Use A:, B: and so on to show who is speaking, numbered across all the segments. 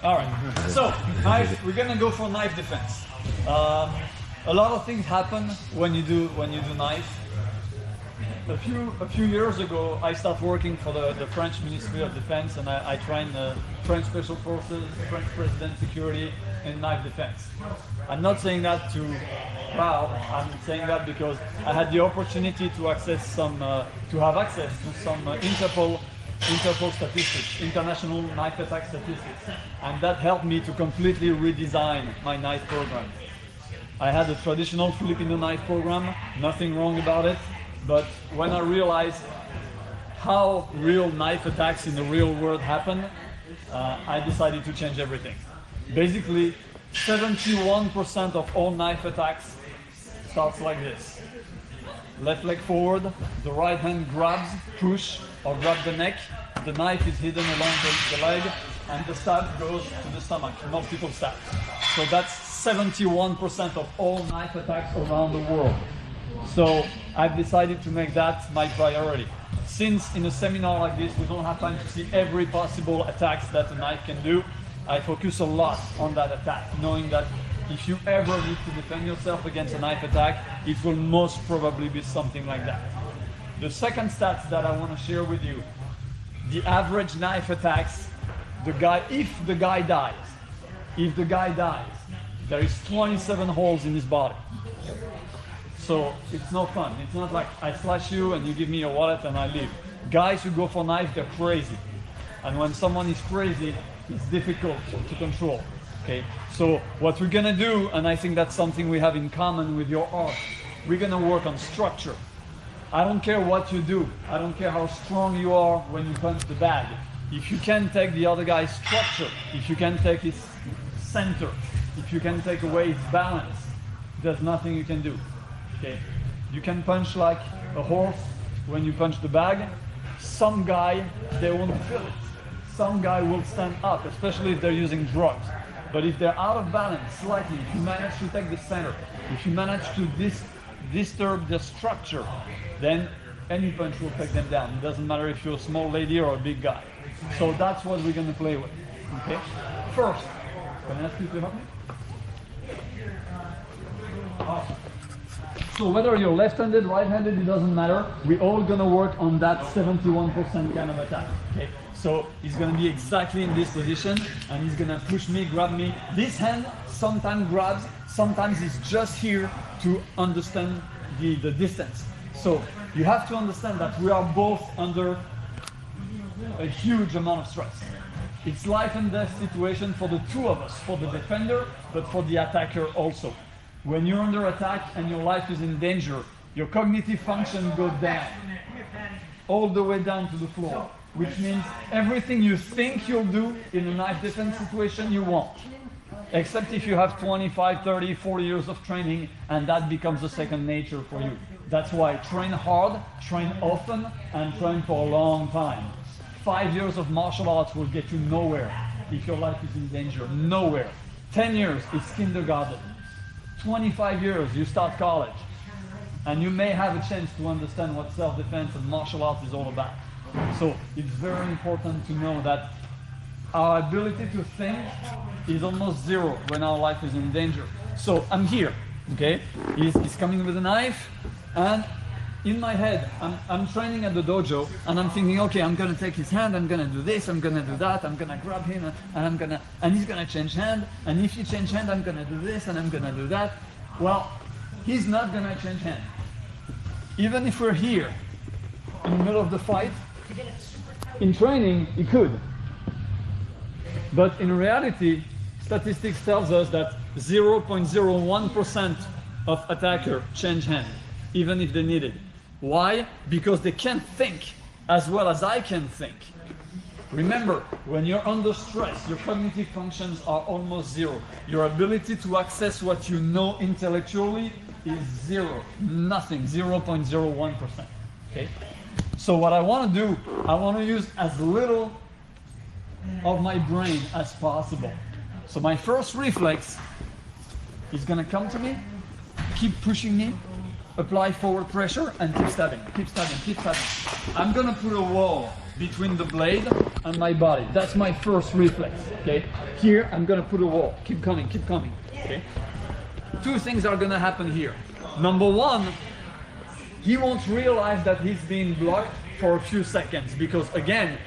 A: All right. So knife. We're gonna go for knife defense. A lot of things happen when you do knife. A few years ago, I started working for the French Ministry of Defense, and I trained the French Special Forces, French President Security, and knife defense. I'm not saying that to proud. I'm saying that because I had the opportunity to have access to some Interpol statistics, international knife attack statistics, and that helped me to completely redesign my knife program. I had a traditional Filipino knife program, nothing wrong about it, but when I realized how real knife attacks in the real world happen, I decided to change everything. Basically, 71% of all knife attacks starts like this. Left leg forward, the right hand grabs, push, or grab the neck, the knife is hidden along the leg, and the stab goes to the stomach, multiple stabs. So that's 71% of all knife attacks around the world. So I've decided to make that my priority. Since in a seminar like this, we don't have time to see every possible attacks that a knife can do, I focus a lot on that attack, knowing that if you ever need to defend yourself against a knife attack, it will most probably be something like that. The second stats that I want to share with you, the average knife attacks, if the guy dies, there is 27 holes in his body. So it's no fun. It's not like I slash you and you give me your wallet and I leave. Guys who go for knife, they're crazy. And when someone is crazy, it's difficult to control. Okay, so what we're gonna do, and I think that's something we have in common with your art, we're gonna work on structure. I don't care what you do. I don't care how strong you are when you punch the bag. If you can take the other guy's structure, if you can take his center, if you can take away his balance, there's nothing you can do. Okay, you can punch like a horse when you punch the bag. Some guy, they won't feel it. Some guy will stand up, especially if they're using drugs. But if they're out of balance slightly, if you manage to take the center, if you manage to disturb the structure, then any punch will take them down. It doesn't matter if you're a small lady or a big guy. So that's what we're gonna play with. Okay? First, can I ask you to help me? Awesome. So whether you're left-handed, right-handed, it doesn't matter. We're all gonna work on that 71% kind of attack. Okay? So he's gonna be exactly in this position, and he's gonna push me, grab me. This hand sometimes grabs, sometimes he's just here to understand the distance. So you have to understand that we are both under a huge amount of stress. It's life and death situation for the two of us, for the defender, but for the attacker also. When you're under attack and your life is in danger, your cognitive function goes down, all the way down to the floor, which means everything you think you'll do in a knife defense situation, you won't. Except if you have 25, 30, 40 years of training, and that becomes a second nature for you. That's why train hard, train often, and train for a long time. 5 years of martial arts will get you nowhere if your life is in danger, nowhere. 10 years is kindergarten. 25 years, you start college. And you may have a chance to understand what self-defense and martial arts is all about. So it's very important to know that our ability to think is almost zero when our life is in danger. So I'm here, okay? He's coming with a knife, and in my head, I'm training at the dojo, and I'm thinking, okay, I'm gonna take his hand, I'm gonna do this, I'm gonna do that, I'm gonna grab him, and he's gonna change hand, and if he change hand, I'm gonna do this, and I'm gonna do that. Well, he's not gonna change hand. Even if we're here, in the middle of the fight, in training, he could. But in reality, statistics tells us that 0.01% of attacker change hand, even if they need it. Why? Because they can't think as well as I can think. Remember, when you're under stress, your cognitive functions are almost zero. Your ability to access what you know intellectually is zero, nothing, 0.01%. Okay? So what I want to do, I want to use as little of my brain as possible. So my first reflex is going to come to me, keep pushing me, apply forward pressure, and keep stabbing, keep stabbing, keep stabbing. I'm going to put a wall between the blade and my body. That's my first reflex, okay? Here, I'm gonna put a wall. Keep coming, okay? Two things are gonna happen here. Number one, he won't realize that he's being blocked for a few seconds because, again,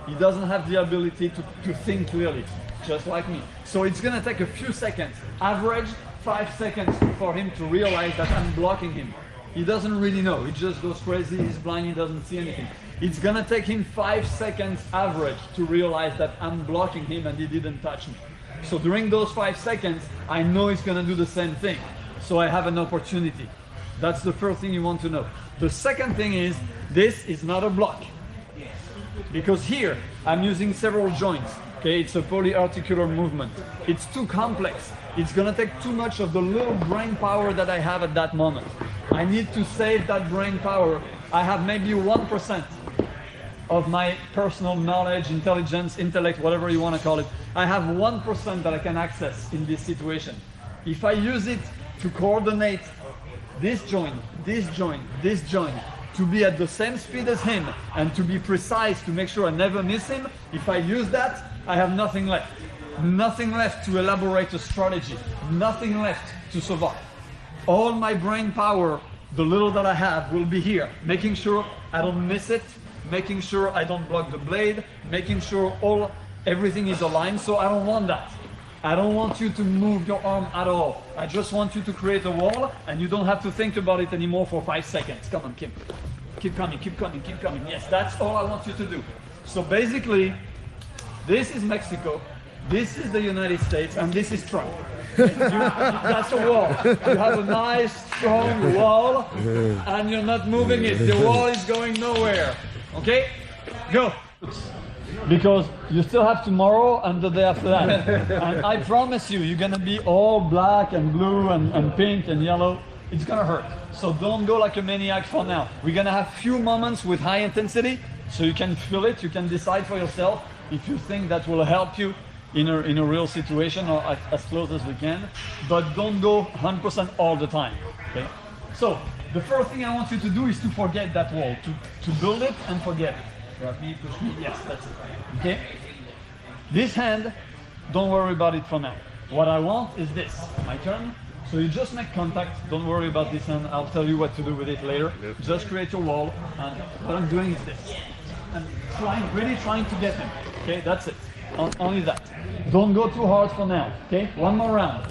A: he doesn't have the ability to think clearly, just like me. So it's gonna take a few seconds, average 5 seconds for him to realize that I'm blocking him. He doesn't really know, he just goes crazy, he's blind, he doesn't see anything. It's gonna take him 5 seconds average to realize that I'm blocking him and he didn't touch me. So during those 5 seconds, I know he's gonna do the same thing. So I have an opportunity. That's the first thing you want to know. The second thing is, this is not a block. Because here, I'm using several joints. Okay, it's a polyarticular movement. It's too complex. It's gonna take too much of the little brain power that I have at that moment. I need to save that brain power. I have maybe 1% of my personal knowledge, intelligence, intellect, whatever you want to call it. I have 1% that I can access in this situation. If I use it to coordinate this joint, this joint, this joint, to be at the same speed as him and to be precise to make sure I never miss him, if I use that, I have nothing left. Nothing left to elaborate a strategy. Nothing left to survive. All my brain power, the little that I have, will be here, making sure I don't miss it, making sure I don't block the blade, making sure everything is aligned. So I don't want that. I don't want you to move your arm at all. I just want you to create a wall and you don't have to think about it anymore for 5 seconds. Come on, Kim. Keep coming, keep coming, keep coming. Yes, that's all I want you to do. So basically, this is Mexico, this is the United States, and this is Trump. That's a wall. You have a nice, strong wall, and you're not moving it. The wall is going nowhere. Okay? Go. Because you still have tomorrow and the day after that. And I promise you, you're gonna be all black and blue and pink and yellow. It's gonna hurt. So don't go like a maniac for now. We're gonna have few moments with high intensity, so you can feel it, you can decide for yourself if you think that will help you in a real situation, or as close as we can. But don't go 100% all the time, okay? So the first thing I want you to do is to forget that wall, to build it and forget it. Grab me, push me, yes, that's it, okay? This hand, don't worry about it for now. What I want is this, my turn. So you just make contact, don't worry about this hand, I'll tell you what to do with it later. Yep. Just create your wall, and what I'm doing is this. I'm really trying to get him, okay, that's it, only that. Don't go too hard for now, okay? One more round.